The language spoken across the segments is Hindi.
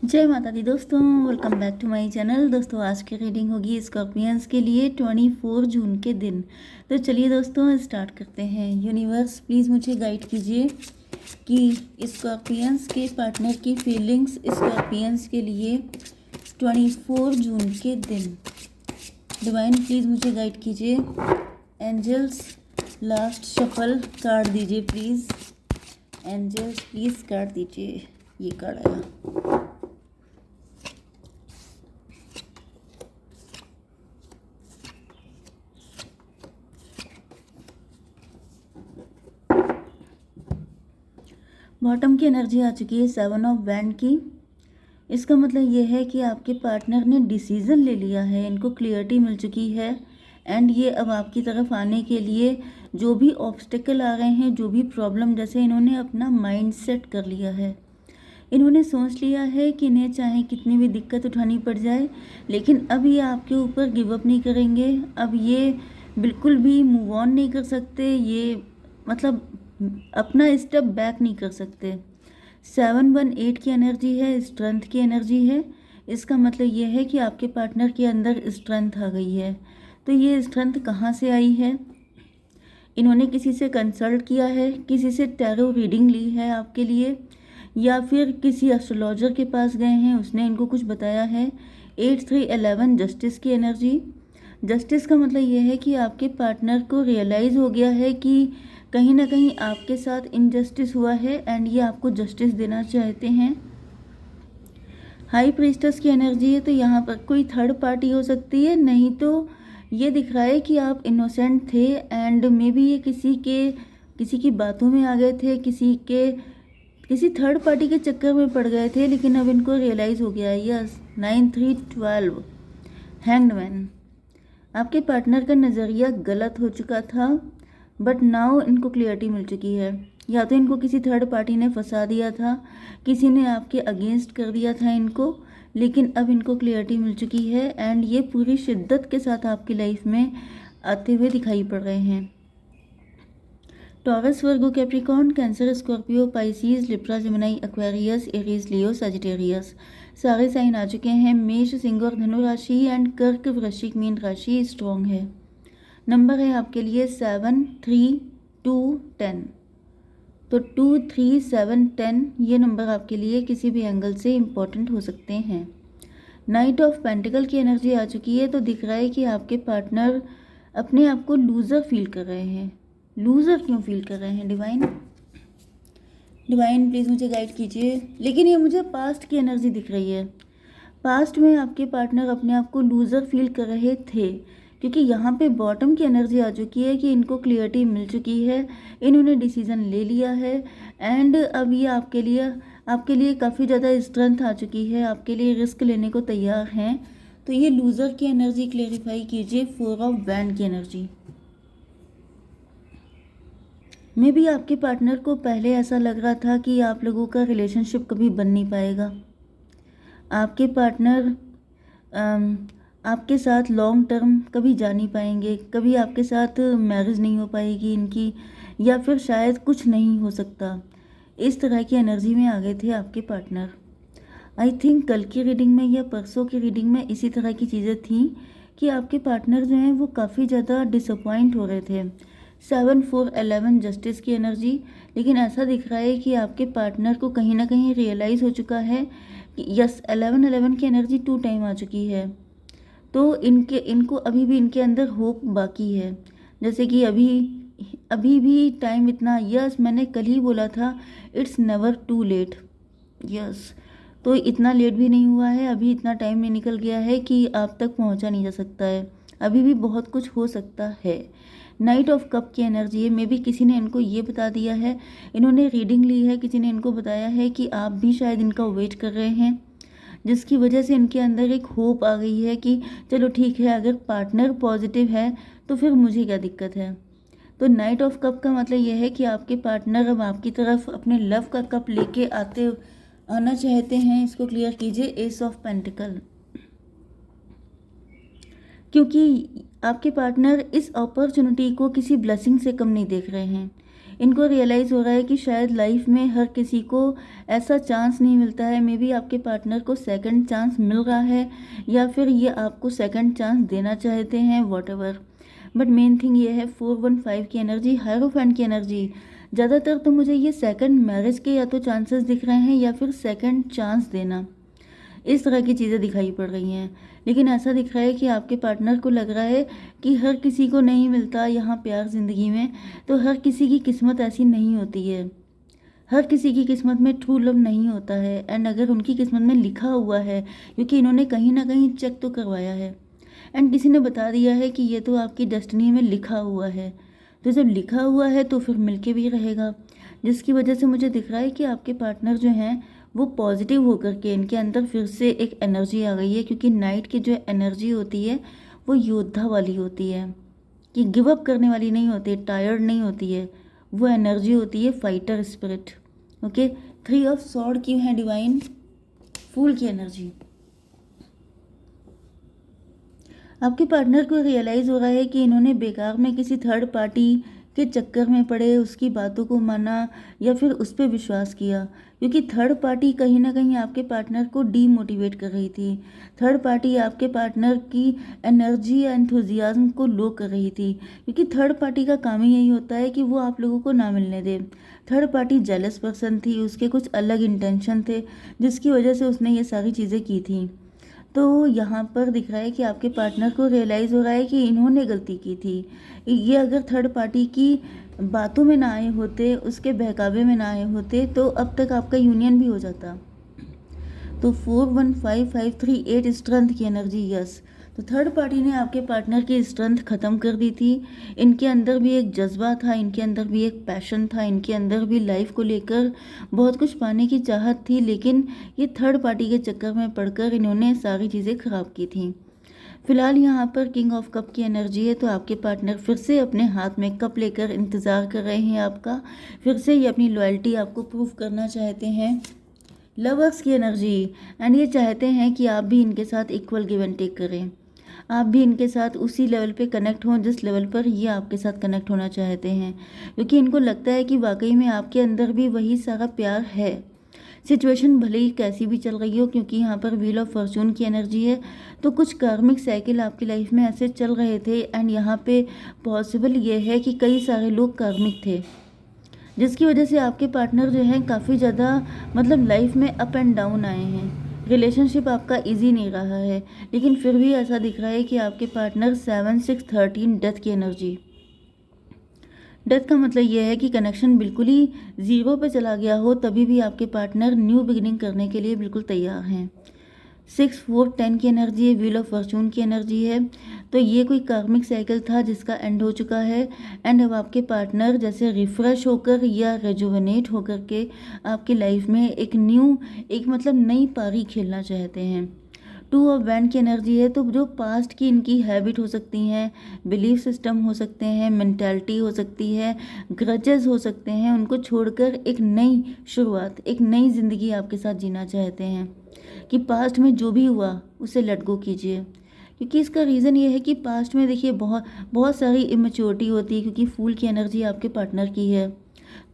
जय माता दी दोस्तों, welcome back to my channel. दोस्तों आज की रीडिंग होगी स्कॉर्पियंस के लिए 24 जून के दिन। तो चलिए दोस्तों स्टार्ट करते हैं। यूनिवर्स प्लीज़ मुझे गाइड कीजिए कि स्कॉर्पियंस के पार्टनर की फीलिंग्स स्कॉर्पियंस के लिए 24 जून के दिन। डिवाइन प्लीज़ मुझे गाइड कीजिए। एंजल्स लास्ट शफल कार्ड दीजिए प्लीज़। एंजल्स प्लीज़ कार्ड दीजिए। ये कार्ड आया। बॉटम की एनर्जी आ चुकी है 7 ऑफ वैंड की। इसका मतलब ये है कि आपके पार्टनर ने डिसीज़न ले लिया है, इनको क्लियरिटी मिल चुकी है एंड ये अब आपकी तरफ आने के लिए जो भी ऑब्स्टिकल आ रहे हैं, जो भी प्रॉब्लम, जैसे इन्होंने अपना माइंड सेट कर लिया है। इन्होंने सोच लिया है कि इन्हें चाहे कितनी भी दिक्कत उठानी पड़ जाए, लेकिन अब ये आपके ऊपर गिव अप नहीं करेंगे। अब ये बिल्कुल भी मूव ऑन नहीं कर सकते। ये मतलब अपना स्टेप बैक नहीं कर सकते। 718 की एनर्जी है, स्ट्रेंथ की एनर्जी है। इसका मतलब ये है कि आपके पार्टनर के अंदर स्ट्रेंथ आ गई है। तो ये स्ट्रेंथ कहाँ से आई है? इन्होंने किसी से कंसल्ट किया है, किसी से टैरो रीडिंग ली है आपके लिए, या फिर किसी एस्ट्रोलॉजर के पास गए हैं, उसने इनको कुछ बताया है। 8311 जस्टिस की एनर्जी। जस्टिस का मतलब ये है कि आपके पार्टनर को रियलाइज़ हो गया है कि कहीं ना कहीं आपके साथ इनजस्टिस हुआ है एंड ये आपको जस्टिस देना चाहते हैं। हाई प्रीस्टस की एनर्जी है, तो यहाँ पर कोई थर्ड पार्टी हो सकती है, नहीं तो ये दिख रहा है कि आप इनोसेंट थे एंड मे बी ये किसी की बातों में आ गए थे, किसी थर्ड पार्टी के चक्कर में पड़ गए थे, लेकिन अब इनको रियलाइज़ हो गया है। Yes, 9312 hanged man. आपके पार्टनर का नज़रिया गलत हो चुका था, बट नाउ इनको क्लियरिटी मिल चुकी है। या तो इनको किसी थर्ड पार्टी ने फंसा दिया था, किसी ने आपके अगेंस्ट कर दिया था इनको, लेकिन अब इनको क्लियरिटी मिल चुकी है एंड ये पूरी शिद्दत के साथ आपकी लाइफ में आते हुए दिखाई पड़ रहे हैं। Taurus, Virgo, Capricorn, Cancer, Scorpio, Pisces, Libra, Gemini, Aquarius, Aries, Leo, Sagittarius सारे साइन आ चुके हैं। मेष, सिंह और धनु राशि एंड कर्क, वृश्चिक, मीन राशि स्ट्रॉन्ग है। नंबर है आपके लिए 7, 3, 2, 10। तो 2, 3, 7, 10 ये नंबर आपके लिए किसी भी एंगल से इम्पोर्टेंट हो सकते हैं। नाइट ऑफ पेंटिकल की एनर्जी आ चुकी है, तो दिख रहा है कि आपके पार्टनर अपने आप को लूज़र फील कर रहे हैं। लूज़र क्यों फील कर रहे हैं? डिवाइन प्लीज़ मुझे गाइड कीजिए। लेकिन ये मुझे पास्ट की एनर्जी दिख रही है। पास्ट में आपके पार्टनर अपने आप को लूज़र फील कर रहे थे, क्योंकि यहाँ पे बॉटम की एनर्जी आ चुकी है कि इनको क्लियरिटी मिल चुकी है, इन्होंने डिसीज़न ले लिया है एंड अब ये आपके लिए काफ़ी ज़्यादा स्ट्रेंथ आ चुकी है, आपके लिए रिस्क लेने को तैयार हैं। तो ये लूज़र की एनर्जी क्लेरिफाई कीजिए। 4 ऑफ वैंड की एनर्जी में भी आपके पार्टनर को पहले ऐसा लग रहा था कि आप लोगों का रिलेशनशिप कभी बन नहीं पाएगा। आपके पार्टनर आपके साथ लॉन्ग टर्म कभी जा नहीं पाएंगे, कभी आपके साथ मैरिज नहीं हो पाएगी इनकी, या फिर शायद कुछ नहीं हो सकता। इस तरह की एनर्जी में आ गए थे आपके पार्टनर। आई थिंक कल की रीडिंग में या परसों की रीडिंग में इसी तरह की चीज़ें थी कि आपके पार्टनर जो हैं वो काफ़ी ज़्यादा डिसअपॉइंट हो रहे थे। 7, 4, 11 जस्टिस की एनर्जी। लेकिन ऐसा दिख रहा है कि आपके पार्टनर को कहीं ना कहीं रियलाइज़ हो चुका है कि यस, 11 की एनर्जी 2 टाइम आ चुकी है। तो इनको अभी भी इनके अंदर होप बाकी है। जैसे कि अभी भी टाइम इतना, यस मैंने कल ही बोला था, it's never too late. Yes, तो इतना लेट भी नहीं हुआ है, अभी इतना टाइम नहीं निकल गया है कि आप तक पहुंचा नहीं जा सकता है। अभी भी बहुत कुछ हो सकता है। नाइट ऑफ कप की एनर्जी है, मे बी किसी ने इनको ये बता दिया है, इन्होंने रीडिंग ली है, किसी ने इनको बताया है कि आप भी शायद इनका वेट कर रहे हैं, जिसकी वजह से इनके अंदर एक होप आ गई है कि चलो ठीक है, अगर पार्टनर पॉजिटिव है तो फिर मुझे क्या दिक्कत है। तो नाइट ऑफ कप का मतलब यह है कि आपके पार्टनर अब आपकी तरफ अपने लव का कप लेके आना चाहते हैं। इसको क्लियर कीजिए। एस ऑफ पेंटिकल, क्योंकि आपके पार्टनर इस अपॉर्चुनिटी को किसी ब्लेसिंग से कम नहीं देख रहे हैं। इनको रियलाइज़ हो रहा है कि शायद लाइफ में हर किसी को ऐसा चांस नहीं मिलता है। मे बी आपके पार्टनर को सेकंड चांस मिल रहा है या फिर ये आपको सेकंड चांस देना चाहते हैं, व्हाटएवर। बट मेन थिंग ये है 415 की एनर्जी, हायरोफेंट की एनर्जी। ज़्यादातर तो मुझे ये सेकंड मैरिज के या तो चांसेस दिख रहे हैं या फिर सेकंड चांस देना, इस तरह की चीज़ें दिखाई पड़ रही हैं। लेकिन ऐसा दिख रहा है कि आपके पार्टनर को लग रहा है कि हर किसी को नहीं मिलता यहाँ प्यार ज़िंदगी में, तो हर किसी की किस्मत ऐसी नहीं होती है। हर किसी की किस्मत में ट्रू लव नहीं होता है। एंड अगर उनकी किस्मत में लिखा हुआ है, क्योंकि इन्होंने कहीं ना कहीं चेक तो करवाया है एंड किसी ने बता दिया है कि ये तो आपकी डेस्टिनी में लिखा हुआ है, तो जब लिखा हुआ है तो फिर मिलके भी रहेगा। जिसकी वजह से मुझे दिख रहा है कि आपके पार्टनर जो हैं वो पॉजिटिव होकर के इनके अंदर फिर से एक एनर्जी आ गई है, क्योंकि नाइट की जो एनर्जी होती है वो योद्धा वाली होती है, कि गिव अप करने वाली नहीं होती है, टायर्ड नहीं होती है। वो एनर्जी होती है fighter spirit. Okay, 3 of sword की है डिवाइन, फूल की एनर्जी। आपके पार्टनर को रियलाइज़ हो रहा है कि इन्होंने बेकार में किसी थर्ड पार्टी के चक्कर में पड़े, उसकी बातों को माना या फिर उस पर विश्वास किया, क्योंकि थर्ड पार्टी कहीं ना कहीं आपके पार्टनर को डीमोटिवेट कर रही थी। थर्ड पार्टी आपके पार्टनर की एनर्जी या एंथुजियाज्म को लो कर रही थी, क्योंकि थर्ड पार्टी का काम ही यही होता है कि वो आप लोगों को ना मिलने दे। थर्ड पार्टी जेलस पर्सन थी, उसके कुछ अलग इंटेंशन थे जिसकी वजह से उसने ये सारी चीज़ें की थी। तो यहाँ पर दिख रहा है कि आपके पार्टनर को रियलाइज़ हो रहा है कि इन्होंने गलती की थी। ये अगर थर्ड पार्टी की बातों में ना आए होते, उसके बहकावे में ना आए होते, तो अब तक आपका यूनियन भी हो जाता। तो 415 538 स्ट्रेंथ की एनर्जी, यस। तो थर्ड पार्टी ने आपके पार्टनर की स्ट्रेंथ ख़त्म कर दी थी। इनके अंदर भी एक जज्बा था, इनके अंदर भी एक पैशन था, इनके अंदर भी लाइफ को लेकर बहुत कुछ पाने की चाहत थी, लेकिन ये थर्ड पार्टी के चक्कर में पड़कर इन्होंने सारी चीज़ें ख़राब की थी। फिलहाल यहाँ पर किंग ऑफ कप की एनर्जी है, तो आपके पार्टनर फिर से अपने हाथ में कप लेकर इंतज़ार कर रहे हैं आपका। फिर से ये अपनी लॉयल्टी आपको प्रूव करना चाहते हैं। लवर्स की एनर्जी, एंड ये चाहते हैं कि आप भी इनके साथ इक्वल गिव एंड टेक करें, आप भी इनके साथ उसी लेवल पे कनेक्ट हों जिस लेवल पर ये आपके साथ कनेक्ट होना चाहते हैं, क्योंकि इनको लगता है कि वाकई में आपके अंदर भी वही सारा प्यार है। सिचुएशन भले ही कैसी भी चल रही हो, क्योंकि यहाँ पर व्हील ऑफ फॉर्चून की एनर्जी है, तो कुछ कार्मिक साइकिल आपकी लाइफ में ऐसे चल रहे थे एंड यहाँ पे पॉसिबल ये है कि कई सारे लोग कार्मिक थे, जिसकी वजह से आपके पार्टनर जो हैं काफ़ी ज़्यादा मतलब लाइफ में अप एंड डाउन आए हैं। रिलेशनशिप आपका इजी नहीं रहा है, लेकिन फिर भी ऐसा दिख रहा है कि आपके पार्टनर 7 6 13 डेथ की एनर्जी। डेथ का मतलब यह है कि कनेक्शन बिल्कुल ही ज़ीरो पे चला गया हो, तभी भी आपके पार्टनर न्यू बिगिनिंग करने के लिए बिल्कुल तैयार हैं। 6 4 10 की एनर्जी है, व्हील ऑफ फॉर्चून की एनर्जी है। तो ये कोई कार्मिक साइकिल था जिसका एंड हो चुका है एंड अब आपके पार्टनर जैसे रिफ़्रेश होकर या रेजुवेनेट होकर के आपकी लाइफ में एक न्यू, एक मतलब नई पारी खेलना चाहते हैं। 2 ऑफ वैंड की एनर्जी है, तो जो पास्ट की इनकी हैबिट हो सकती हैं, बिलीफ सिस्टम हो सकते हैं, मेंटालिटी हो सकती है, ग्रजेस हो सकते हैं, उनको छोड़कर एक नई शुरुआत, एक नई ज़िंदगी आपके साथ जीना चाहते हैं। कि पास्ट में जो भी हुआ उसे लेट गो कीजिए, क्योंकि इसका रीज़न ये है कि पास्ट में देखिए बहुत बहुत सारी इमेच्योरिटी होती है, क्योंकि फूल की एनर्जी आपके पार्टनर की है।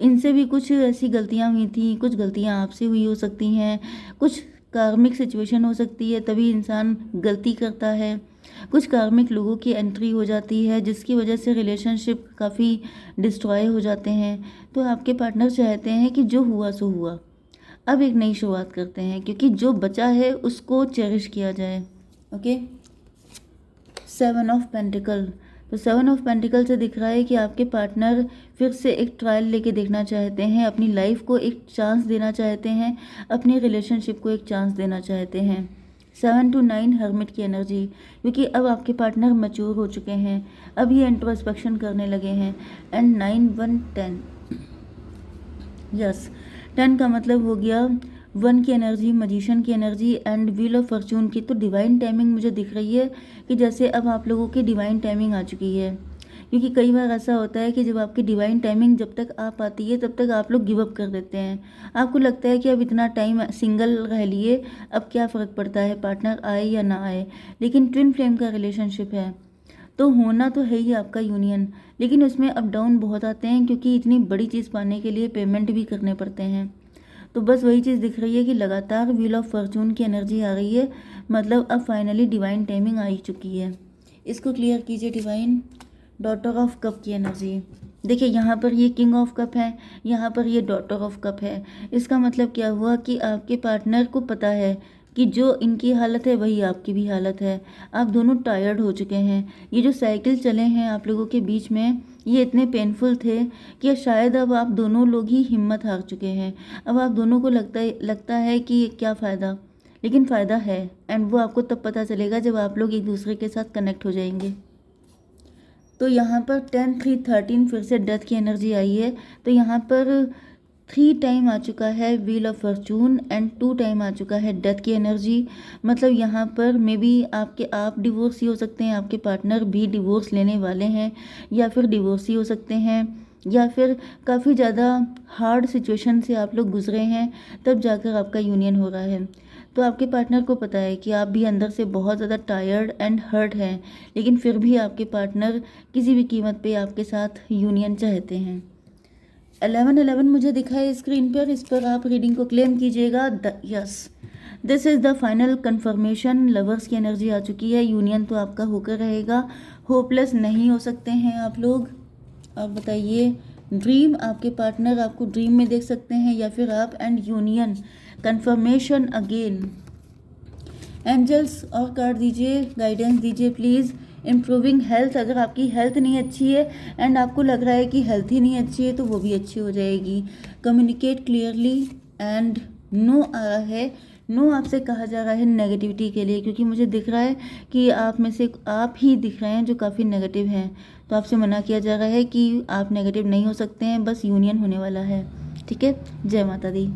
इनसे भी कुछ ऐसी गलतियां हुई थी, कुछ गलतियां आपसे हुई हो सकती हैं, कुछ कार्मिक सिचुएशन हो सकती है तभी इंसान गलती करता है, कुछ कार्मिक लोगों की एंट्री हो जाती है जिसकी वजह से रिलेशनशिप काफ़ी डिस्ट्रॉय हो जाते हैं। तो आपके पार्टनर चाहते हैं कि जो हुआ सो हुआ, अब एक नई शुरुआत करते हैं, क्योंकि जो बचा है उसको चेरिश किया जाए। Okay, 7 of pentacle. तो 7 ऑफ पेंटिकल से दिख रहा है कि आपके पार्टनर फिर से एक ट्रायल लेके देखना चाहते हैं, अपनी लाइफ को एक चांस देना चाहते हैं, अपनी रिलेशनशिप को एक चांस देना चाहते हैं। 7 to 9 हर्मिट की एनर्जी, क्योंकि अब आपके पार्टनर मैच्योर हो चुके हैं, अब ये इंट्रोस्पेक्शन करने लगे हैं। एंड 9 1 10, यस 10 का मतलब हो गया 1 की एनर्जी, मजिशियन की energy and wheel of Fortune की। तो डिवाइन टाइमिंग मुझे दिख रही है कि जैसे अब आप लोगों की डिवाइन टाइमिंग आ चुकी है, क्योंकि कई बार ऐसा होता है कि जब आपकी डिवाइन टाइमिंग जब तक आ पाती है तब तक आप लोग गिव अप कर देते हैं। आपको लगता है कि अब इतना टाइम सिंगल रह लिए, अब क्या फ़र्क पड़ता है पार्टनर आए या ना आए, लेकिन ट्विन फ्लेम का रिलेशनशिप है तो होना तो है ही आपका यूनियन, लेकिन उसमें अप डाउन बहुत आते हैं क्योंकि इतनी बड़ी चीज़ पाने के लिए पेमेंट भी करने पड़ते हैं। तो बस वही चीज़ दिख रही है कि लगातार व्हील ऑफ फॉर्चून की एनर्जी आ रही है, मतलब अब फाइनली डिवाइन टाइमिंग आ ही चुकी है। इसको क्लियर कीजिए डिवाइन। डॉटर ऑफ कप की एनर्जी देखिए, यहाँ पर ये किंग ऑफ कप है, यहाँ पर ये डॉटर ऑफ कप है। इसका मतलब क्या हुआ कि आपके पार्टनर को पता है कि जो इनकी हालत है वही आपकी भी हालत है। आप दोनों टायर्ड हो चुके हैं। ये जो साइकिल चले हैं आप लोगों के बीच में, ये इतने पेनफुल थे कि शायद अब आप दोनों लोग ही हिम्मत हार चुके हैं। अब आप दोनों को लगता है कि क्या फ़ायदा, लेकिन फ़ायदा है, एंड वो आपको तब पता चलेगा जब आप लोग एक दूसरे के साथ कनेक्ट हो जाएंगे। तो यहाँ पर 10, 3, 13 फिर से डेथ की एनर्जी आई है। तो यहाँ पर 3 टाइम आ चुका है wheel of fortune and 2 time आ चुका है डेथ की एनर्जी। मतलब यहाँ पर मे बी आप डिवोर्स ही हो सकते हैं, आपके पार्टनर भी डिवोर्स लेने वाले हैं, या फिर डिवोर्स ही हो सकते हैं, या फिर काफ़ी ज़्यादा हार्ड सिचुएशन से आप लोग गुजरे हैं, तब जाकर आपका यूनियन हो रहा है। तो आपके पार्टनर को पता है कि आप भी अंदर से बहुत ज़्यादा टायर्ड एंड हर्ट हैं, लेकिन फिर भी आपके पार्टनर किसी भी कीमत पे आपके साथ यूनियन चाहते हैं। 1111 मुझे दिखा है स्क्रीन पर, इस पर आप रीडिंग को क्लेम कीजिएगा। Yes, this is the final confirmation. Lovers की एनर्जी आ चुकी है, यूनियन तो आपका होकर रहेगा। होपलेस नहीं हो सकते हैं आप लोग। आप बताइए, ड्रीम, आपके पार्टनर आपको ड्रीम में देख सकते हैं, या फिर आप and union confirmation again. Angels और कार्ड दीजिए, गाइडेंस दीजिए प्लीज़। इम्प्रूविंग हेल्थ, अगर आपकी हेल्थ नहीं अच्छी है एंड आपको लग रहा है कि हेल्थ ही नहीं अच्छी है तो वो भी अच्छी हो जाएगी। कम्युनिकेट क्लियरली एंड नो आ रहा है। नो आपसे कहा जा रहा है नेगेटिविटी के लिए, क्योंकि मुझे दिख रहा है कि आप में से आप ही दिख रहे हैं जो काफ़ी नेगेटिव हैं। तो आपसे मना किया जा रहा है कि आप नेगेटिव नहीं हो सकते हैं, बस यूनियन होने वाला है। ठीक है, जय माता दी।